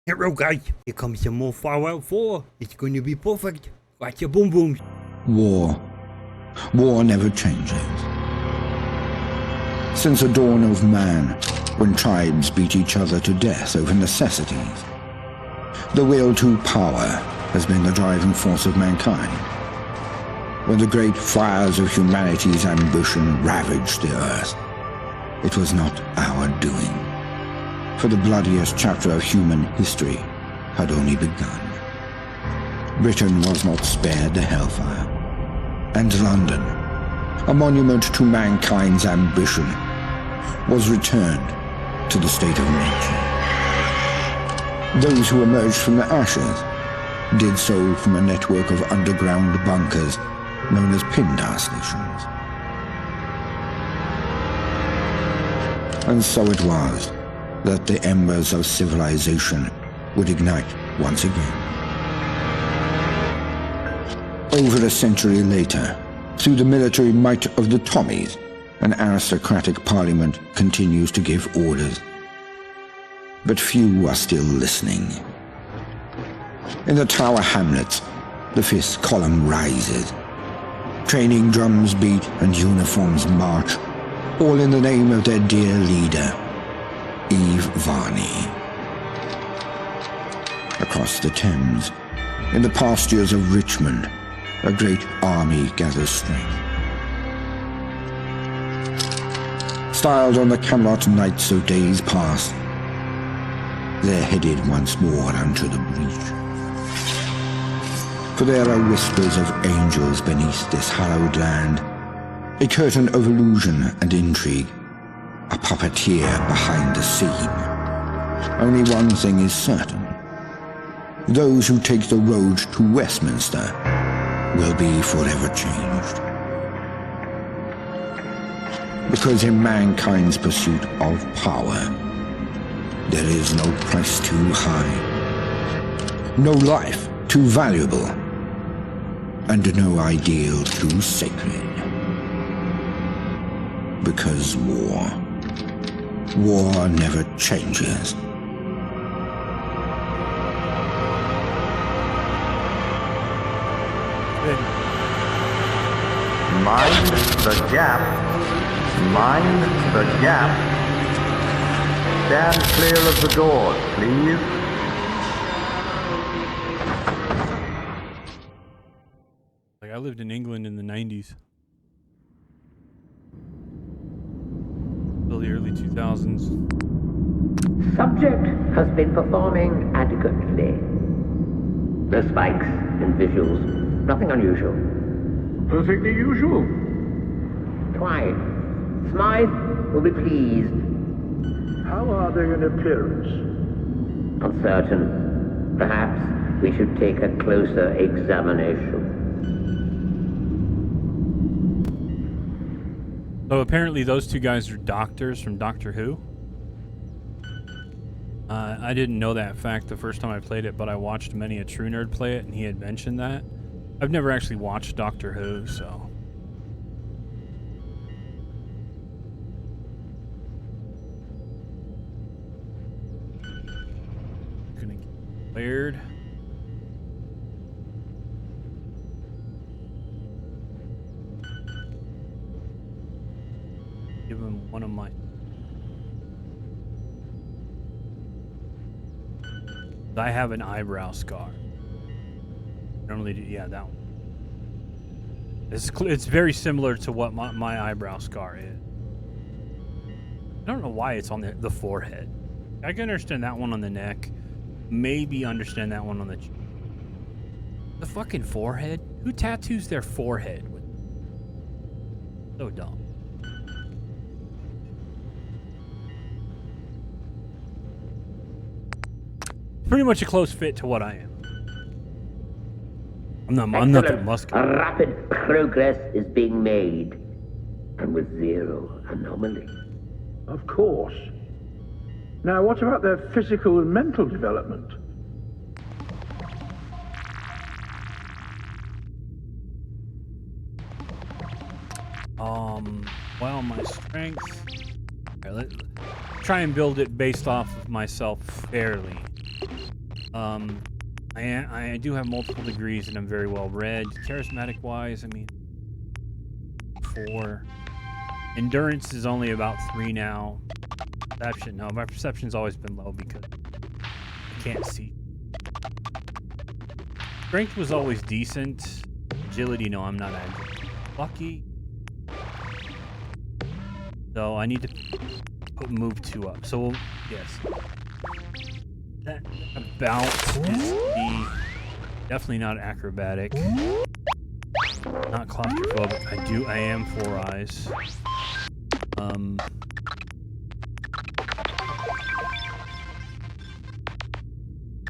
Hero guy, here comes some more Fallout 4. It's going to be perfect. Got your boom boom. War. War never changes. Since the dawn of man, when tribes beat each other to death over necessities, the will to power has been the driving force of mankind. When the great fires of humanity's ambition ravaged the earth, it was not our doing, for the bloodiest chapter of human history had only begun. Britain was not spared the hellfire, and London, a monument to mankind's ambition, was returned to the state of nature. Those who emerged from the ashes did so from a network of underground bunkers known as Pindar stations. And so it was that the embers of civilization would ignite once again. Over a century later, through the military might of the Tommies, an aristocratic parliament continues to give orders. But few are still listening. In the Tower Hamlets, the fifth column rises. Training drums beat and uniforms march, all in the name of their dear leader, Eve Varney. Across the Thames, in the pastures of Richmond, a great army gathers strength. Styled on the Camelot knights of days past, they're headed once more unto the breach. For there are whispers of angels beneath this hallowed land, a curtain of illusion and intrigue, a puppeteer behind the scene. Only one thing is certain. Those who take the road to Westminster will be forever changed. Because in mankind's pursuit of power, there is no price too high, no life too valuable, and no ideal too sacred. Because war never changes. Mind the gap. Mind the gap. Stand clear of the doors, please. Like, I lived in England in the 90s. Till the early 2000s. Subject has been performing adequately. No spikes and visuals. Nothing unusual. Perfectly usual. Quite. Smythe will be pleased. How are they in appearance? Uncertain. Perhaps we should take a closer examination. So apparently those two guys are doctors from Doctor Who. I didn't know that fact the first time I played it, but I watched many a True Nerd play it, and he had mentioned that. I've never actually watched Doctor Who, so... Gonna get cleared. Give him one of my... I have an eyebrow scar. Normally do, yeah, that one. It's very similar to what my eyebrow scar is. I don't know why it's on the forehead. I can understand that one on the neck. Maybe understand that one on the fucking forehead? Who tattoos their forehead with? So dumb. Pretty much a close fit to what I am. I'm not that muscular. Rapid progress is being made, and with zero anomaly. Of course. Now, what about their physical and mental development? Well, my strength... Right, try and build it based off of myself fairly. I do have multiple degrees and I'm very well read. Charismatic wise, I mean, 4. Endurance is only about 3 now. Perception, no, my perception's always been low because I can't see. Strength was always decent. Agility, no, I'm not agile. Lucky. So I need to move 2 up. So yes, that about is the definitely not acrobatic, not claustrophobic. I am 4 eyes.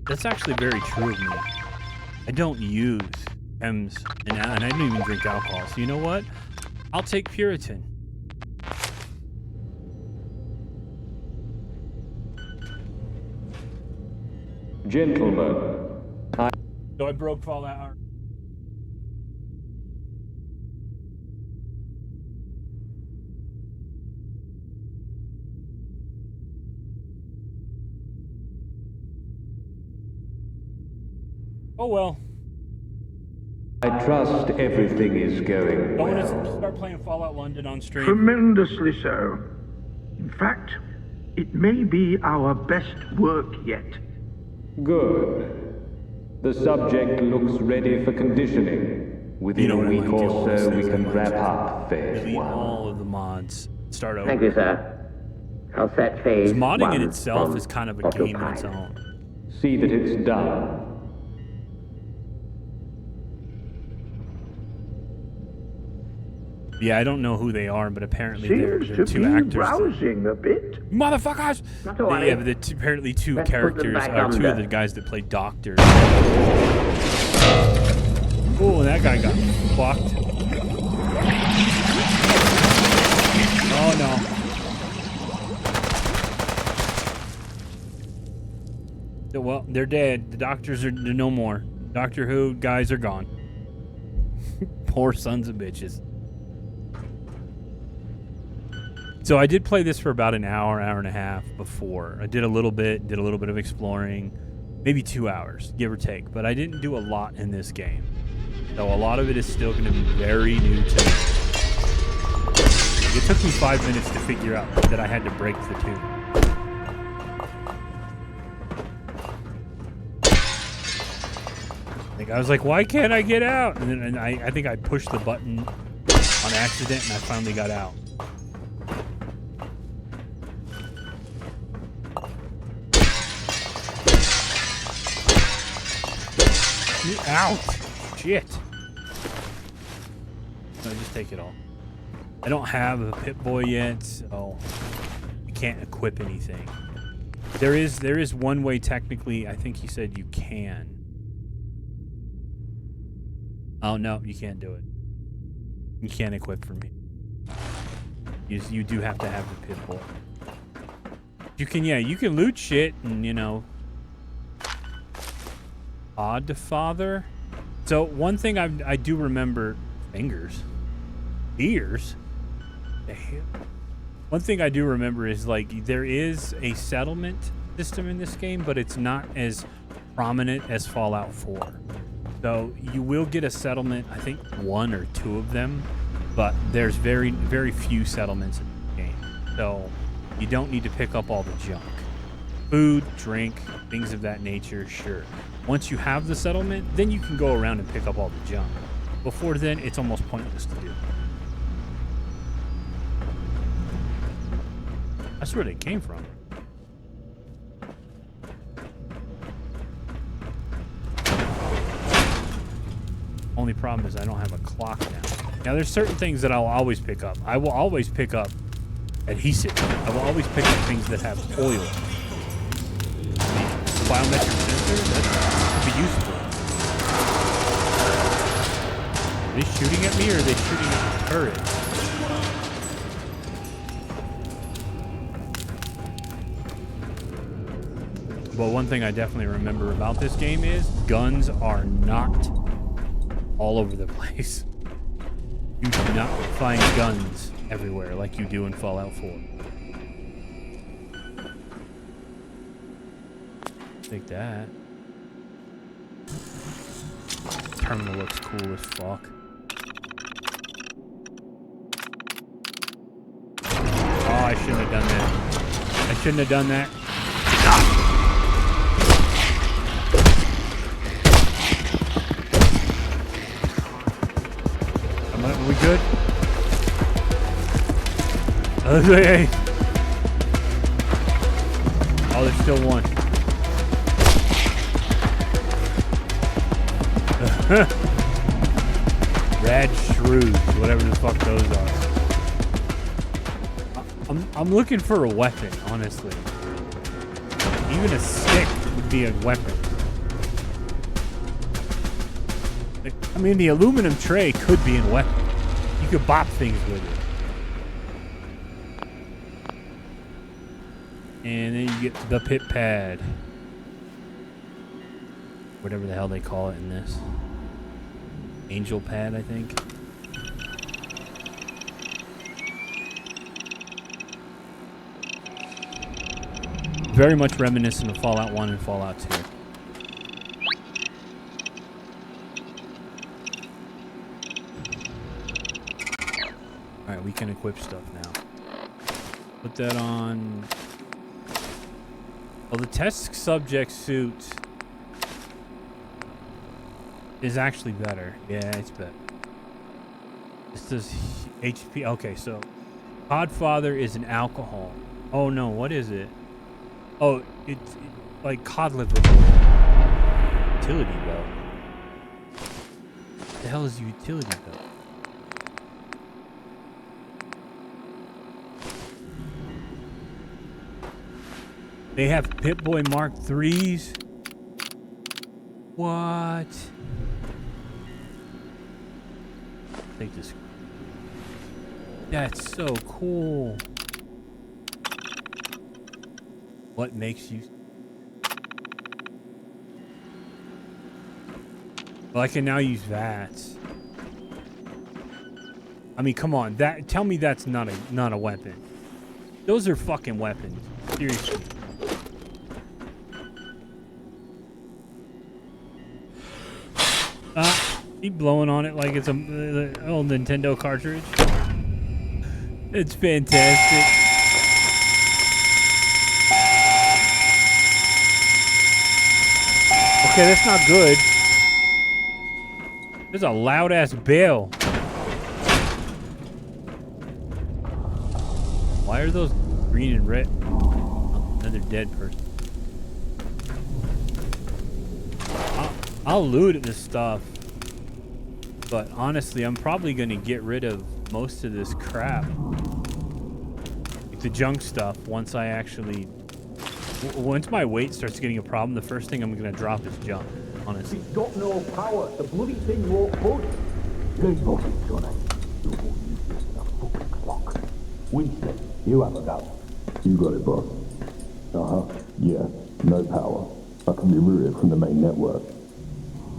That's actually very true of me. I don't use M's and I don't even drink alcohol. So you know what? I'll take Puritan. Gentlemen, So I broke Fallout. Oh well. I trust everything is going Don't want well. to start playing Fallout London on stream. Tremendously so. In fact, it may be our best work yet. Good. The subject looks ready for conditioning. Within a week or so, we can wrap up phase Delete 1. all of the mods. Start over. Thank you, sir. I'll set phase Modding 1 in itself on is kind of a game in its autopilot. own. See that it's done. Yeah, I don't know who they are, but apparently they're Seems to 2 be actors. rousing a bit. Motherfuckers! Not to worry. Yeah, but apparently 2 Let's put them characters back are 2 under. of the guys that play doctors. Oh, and that guy got fucked. Oh no. Well, they're dead. The doctors are no more. Doctor Who guys are gone. Poor sons of bitches. So I did play this for about an hour and a half before. I did a little bit of exploring, maybe 2 hours, give or take. But I didn't do a lot in this game. So a lot of it is still going to be very new to me. It took me 5 minutes to figure out that I had to break the tube. I was like, why can't I get out? And then I think I pushed the button on accident and I finally got out. Get out! Shit. No, just take it all. I don't have a Pip-Boy yet, so I can't equip anything. There is one way technically, I think he said you can. Oh no, you can't do it. You can't equip for me. You do have to have the Pip-Boy. You can, yeah, you can loot shit and, you know. Odd to father. So one thing I do remember, fingers, ears. The hell? One thing I do remember is like there is a settlement system in this game, but it's not as prominent as Fallout 4. So you will get a settlement, I think 1 or 2 of them, but there's very, very few settlements in the game. So you don't need to pick up all the junk. Food, drink, things of that nature, sure. Once you have the settlement, then you can go around and pick up all the junk. Before then, it's almost pointless to do. That's where they came from. Only problem is I don't have a clock now. Now there's certain things that I'll always pick up. I will always pick up adhesive. I will always pick up things that have oil. Biometric sensor, that could be useful. Are they shooting at me or are they shooting at the turret? But one thing I definitely remember about this game is guns are not all over the place. You do not find guns everywhere like you do in Fallout 4. Take that. Terminal looks cool as fuck. Oh, I shouldn't have done that. I shouldn't have done that. Are we good? Okay. Oh, there's still one. Rad shrews, whatever the fuck those are. I'm looking for a weapon, honestly. Even a stick would be a weapon. I mean, the aluminum tray could be a weapon. You could bop things with it. And then you get the pit pad. Whatever the hell they call it in this. Angel pad, I think. Very much reminiscent of Fallout 1 and Fallout 2. Alright, we can equip stuff now. Put that on. Well, the test subject suit is actually better. Yeah, it's better. This does HP. Okay, so Codfather is an alcohol. Oh no, what is it? Oh, it's like cod liver bowl. Utility belt. What the hell is a utility belt? They have Pip-Boy Mark IIIs. What? Take this. That's so cool. What makes you? Well, I can now use VATS. I mean, come on. That tell me that's not a weapon. Those are fucking weapons. Seriously. Keep blowing on it like it's a old Nintendo cartridge. It's fantastic. Okay, that's not good. There's a loud ass bell. Why are those green and red? Oh, another dead person. I'll loot at this stuff. But honestly, I'm probably going to get rid of most of this crap. Like the junk stuff, once I actually... Once my weight starts getting a problem, the first thing I'm going to drop is junk, honestly. It's got no power. The bloody thing won't budge. Good fucking Johnny. You will use this in a fucking clock. Winston, you have a go. You got it, boss. Uh-huh. Yeah, no power. I can be routed from the main network.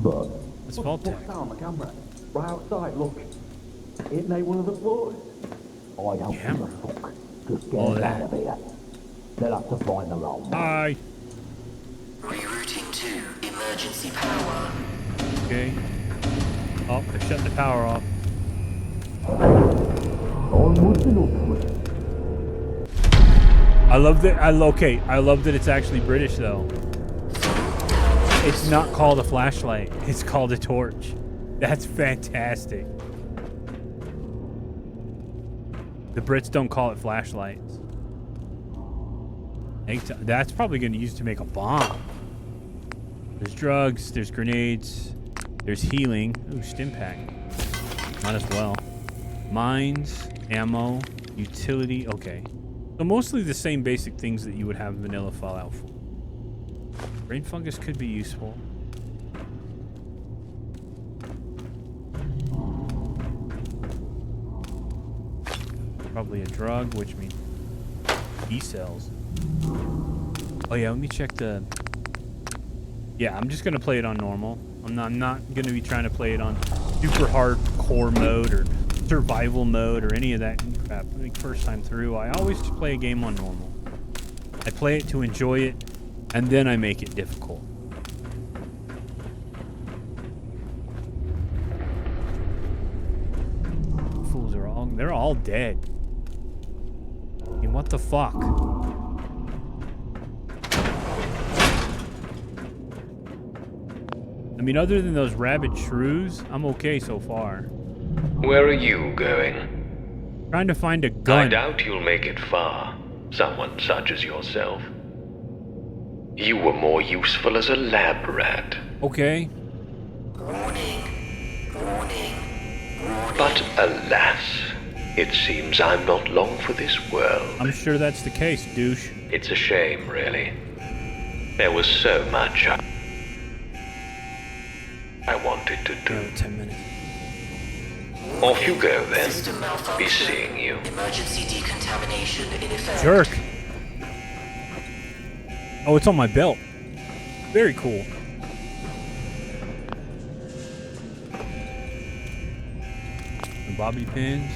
But... It's Vault-Tec. What's that on the camera? Right outside, look. Ain't they one of the floors? I don't give a fuck. Just get us out of here. They'll have to find the wrong one. Hi. Rerouting to emergency power. Okay. Oh, they shut the power off. I love that. I love that it's actually British though. It's not called a flashlight. It's called a torch. That's fantastic. The Brits don't call it flashlights. That's probably going to use to make a bomb. There's drugs. There's grenades. There's healing. Ooh, stim pack. Might as well. Mines, ammo, utility. Okay. So mostly the same basic things that you would have vanilla Fallout 4. Brain fungus could be useful. Probably a drug, which means B cells. Oh yeah, let me check the... Yeah, I'm just gonna play it on normal. I'm not gonna be trying to play it on super hardcore mode or survival mode or any of that crap. Like first time through, I always just play a game on normal. I play it to enjoy it, and then I make it difficult. They're all dead. I mean, what the fuck? I mean, other than those rabid shrews, I'm okay so far. Where are you going? Trying to find a gun. I doubt you'll make it far, someone such as yourself. You were more useful as a lab rat. Okay. Warning. Warning. Warning. But alas, it seems I'm not long for this world. I'm sure that's the case, douche. It's a shame, really. There was so much I wanted to do. 10 minutes. Off you go, then. System Be malfunction. seeing you. Emergency decontamination in effect. Jerk. Oh, it's on my belt. Very cool. The bobby pins.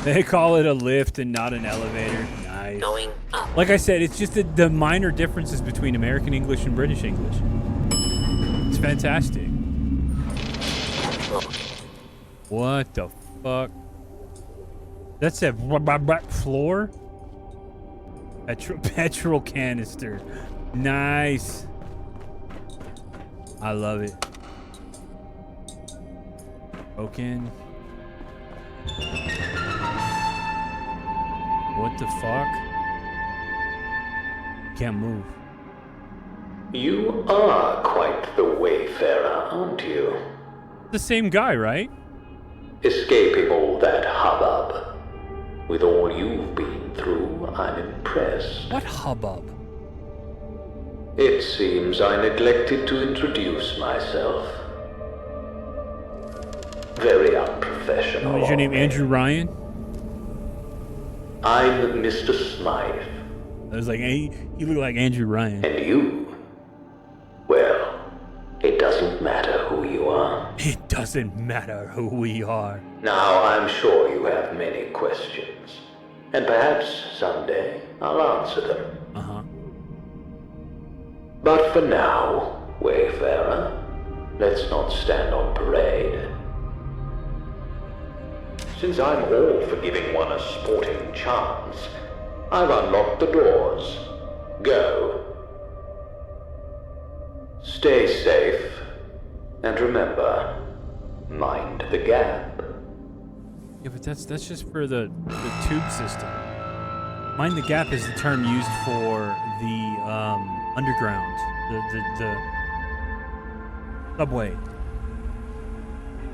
They call it a lift and not an elevator. Nice. Going up. Like I said, it's just the minor differences between American English and British English. It's fantastic. What the fuck? That's a floor? Petrol canister. Nice. I love it. Broken. What the fuck? Can't move. You are quite the wayfarer, aren't you? The same guy, right? Escaping all that hubbub. With all you've been through, I'm impressed. What hubbub? It seems I neglected to introduce myself. Very unprofessional. Is your name Andrew Ryan? I'm Mr. Smythe. I was like, hey, you look like Andrew Ryan. And you? Well, it doesn't matter who you are. It doesn't matter who we are. Now, I'm sure you have many questions. And perhaps someday I'll answer them. Uh-huh. But for now, wayfarer, let's not stand on parade. Since I'm all for giving one a sporting chance, I've unlocked the doors. Go. Stay safe. And remember, mind the gap. Yeah, but that's just for the tube system. Mind the gap is the term used for the underground, the subway.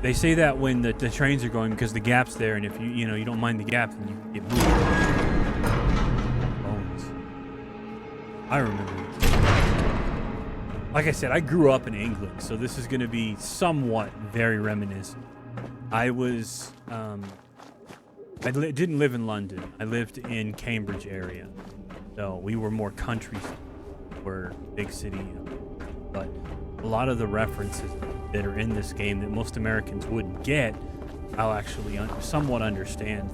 They say that when the trains are going because the gap's there, and if you don't mind the gap, then you get moved. Bones. I remember. Like I said, I grew up in England, so this is going to be somewhat very reminiscent. I was didn't live in London. I lived in Cambridge area, so we were more country, we're big city, but a lot of the references that are in this game that most Americans wouldn't get, I'll actually somewhat understand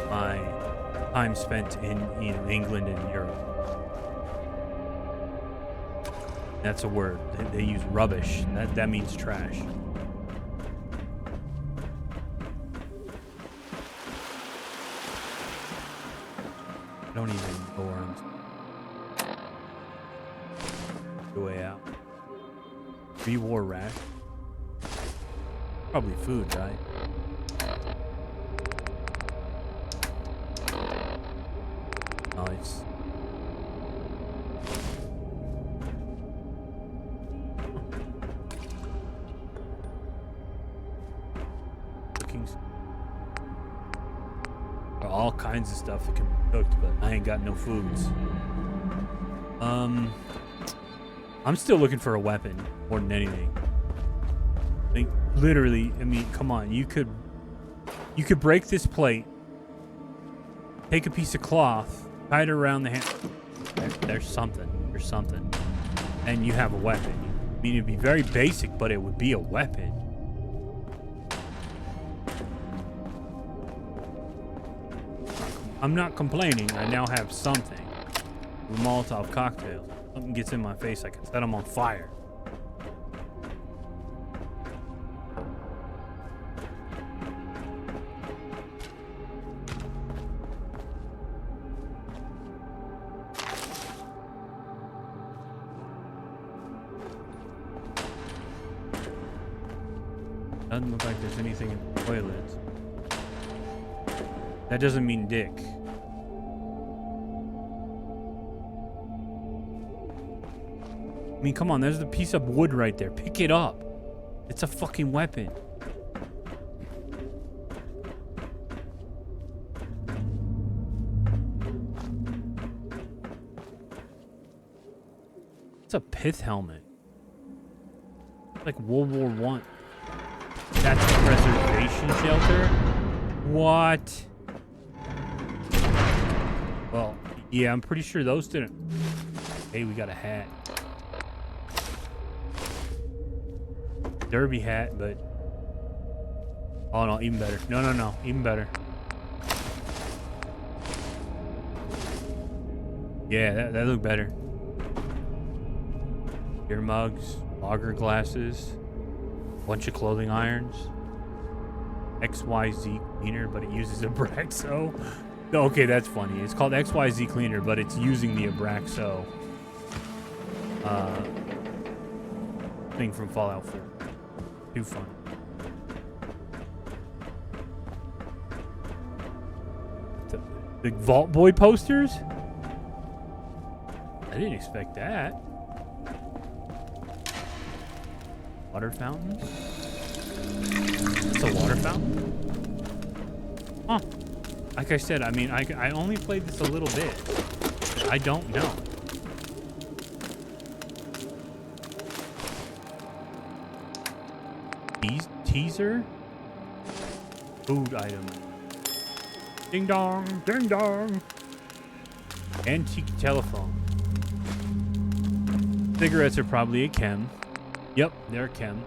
my time spent in England and Europe. That's a word. They use rubbish. That means trash. I don't even know where I'm. The way out. Pre-war rat. Probably food, right? Nice. All kinds of stuff that can be cooked, but I ain't got no foods. I'm still looking for a weapon more than anything. Like, literally, I mean, come on, you could break this plate, take a piece of cloth, tie it around the hand. There's something, and you have a weapon. I mean, it'd be very basic, but it would be a weapon. I'm not complaining. I now have something. A Molotov cocktail. Something gets in my face, I can set them on fire. Doesn't look like there's anything in the toilets. That doesn't mean dick. I mean, come on, there's the piece of wood right there. Pick it up. It's a fucking weapon. It's a pith helmet. Like World War One. That's a preservation shelter? What? Well, yeah, I'm pretty sure those didn't. Hey, we got a hat. Derby hat, but... Oh, no, even better. No, even better. Yeah, that looked better. Beer mugs, lager glasses, bunch of clothing irons, XYZ cleaner, but it uses Abraxo. Okay, that's funny. It's called XYZ cleaner, but it's using the Abraxo thing from Fallout 4. Too fun. The Vault Boy posters? I didn't expect that. Water fountain? It's a water fountain? Huh. Like I said, I mean, I only played this a little bit. I don't know. Teaser? Food item. Ding dong, ding dong. Antique telephone. Cigarettes are probably a chem. Yep, they're chem.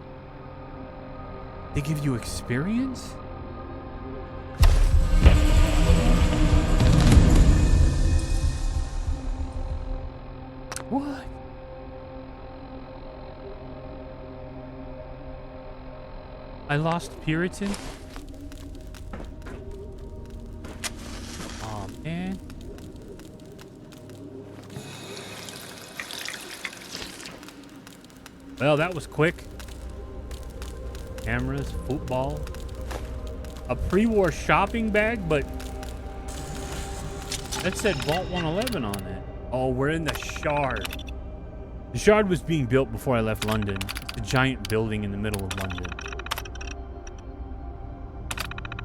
They give you experience? What? I lost Puritan? Oh, man. Well, that was quick. Cameras, football. A pre-war shopping bag, but that said Vault 111 on it. Oh, we're in the Shard. The Shard was being built before I left London. It's a giant building in the middle of London.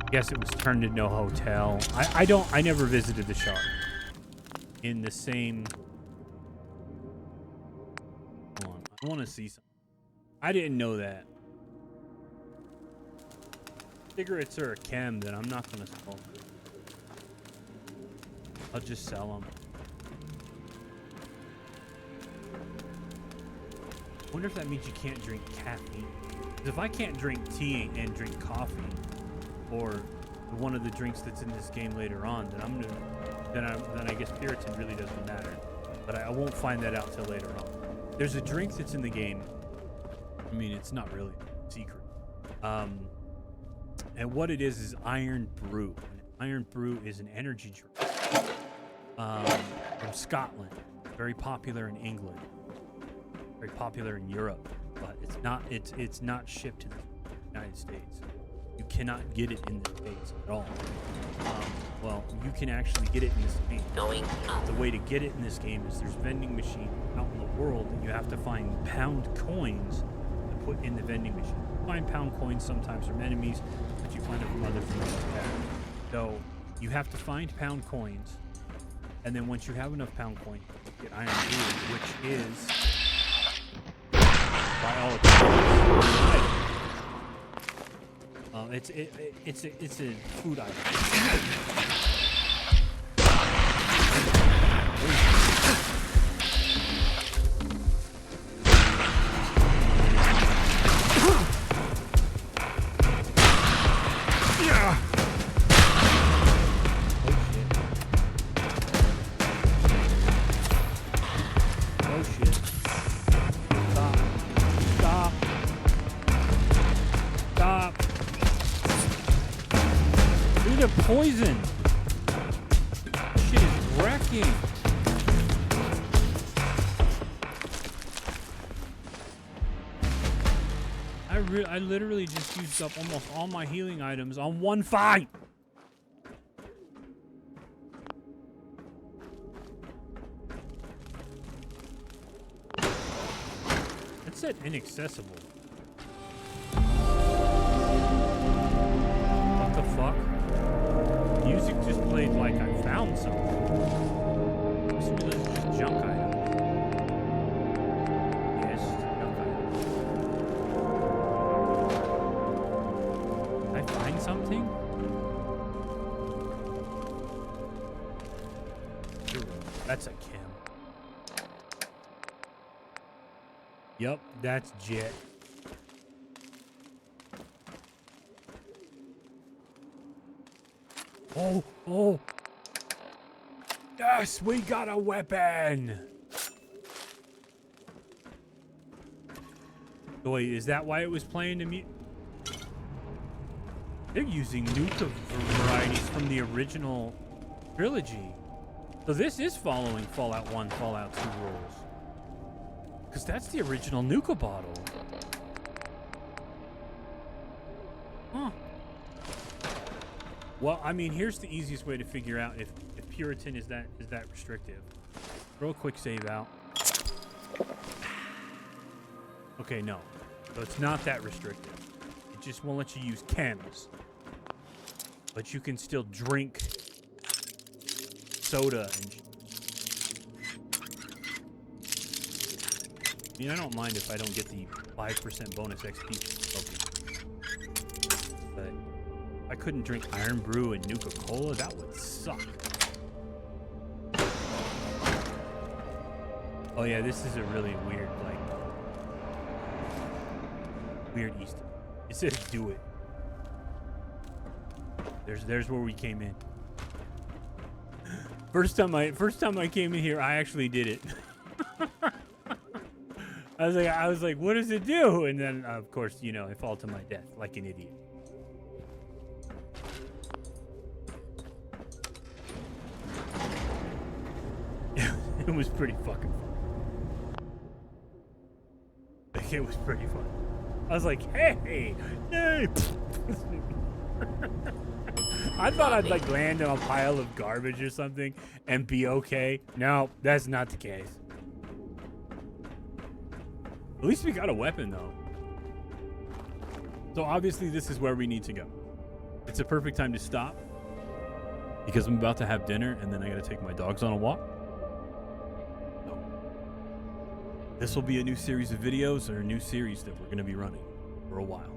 I guess it was turned into a hotel. I never visited the Shard. In the same... Hold on. I want to see something. I didn't know that. Cigarettes are a chem, then I'm not going to smoke them. I'll just sell them. I wonder if that means you can't drink caffeine. Because if I can't drink tea and drink coffee, or one of the drinks that's in this game later on, then I'm gonna, then I guess Puritan really doesn't matter. But I won't find that out till later on. There's a drink that's in the game. I mean, it's not really a secret. And what it is Iron Brew. Iron Brew is an energy drink from Scotland. Very popular in England. Very popular in Europe, but it's not shipped to the United States. You cannot get it in the States at all. Well, you can actually get it in this game. The way to get it in this game is there's vending machines out in the world that you have to find pound coins to put in the vending machine. You find pound coins sometimes from enemies, but you find them from other things like that. So you have to find pound coins, and then once you have enough pound coins, you get Iron Brew, which is, by all accounts, it's a food item. Poison. Shit is wrecking. I I literally just used up almost all my healing items on one fight. It said inaccessible. What the fuck? Music just played like I found something. This is just junk item. Yes, junk item. Did I find something? Ooh, that's a Kim. Yup, that's Jet. Oh, oh. Yes, we got a weapon. So wait, is that why it was playing the mute? They're using Nuka varieties from the original trilogy. So this is following Fallout 1, Fallout 2 rules. Because that's the original Nuka bottle. Huh. Well, I mean, here's the easiest way to figure out if Puritan is that restrictive. Throw a quick save out. Okay, no. So it's not that restrictive. It just won't let you use chems. But you can still drink soda and... I mean, I don't mind if I don't get the 5% bonus XP from smoking. But if I couldn't drink Iron Brew and Nuka-Cola, that would suck. Oh yeah, this is a really weird, like... weird Easter. It says do it. There's where we came in. First time I came in here, I actually did it. I was like, what does it do? And then, of course, you know, I fall to my death like an idiot. It was pretty fucking fun. Like, it was pretty fun. I was like, hey, hey. I thought I'd like land on a pile of garbage or something and be okay. No, that's not the case. At least we got a weapon, though. So obviously this is where we need to go. It's a perfect time to stop because I'm about to have dinner and then I got to take my dogs on a walk. So this will be a new series of videos or a new series that we're going to be running for a while.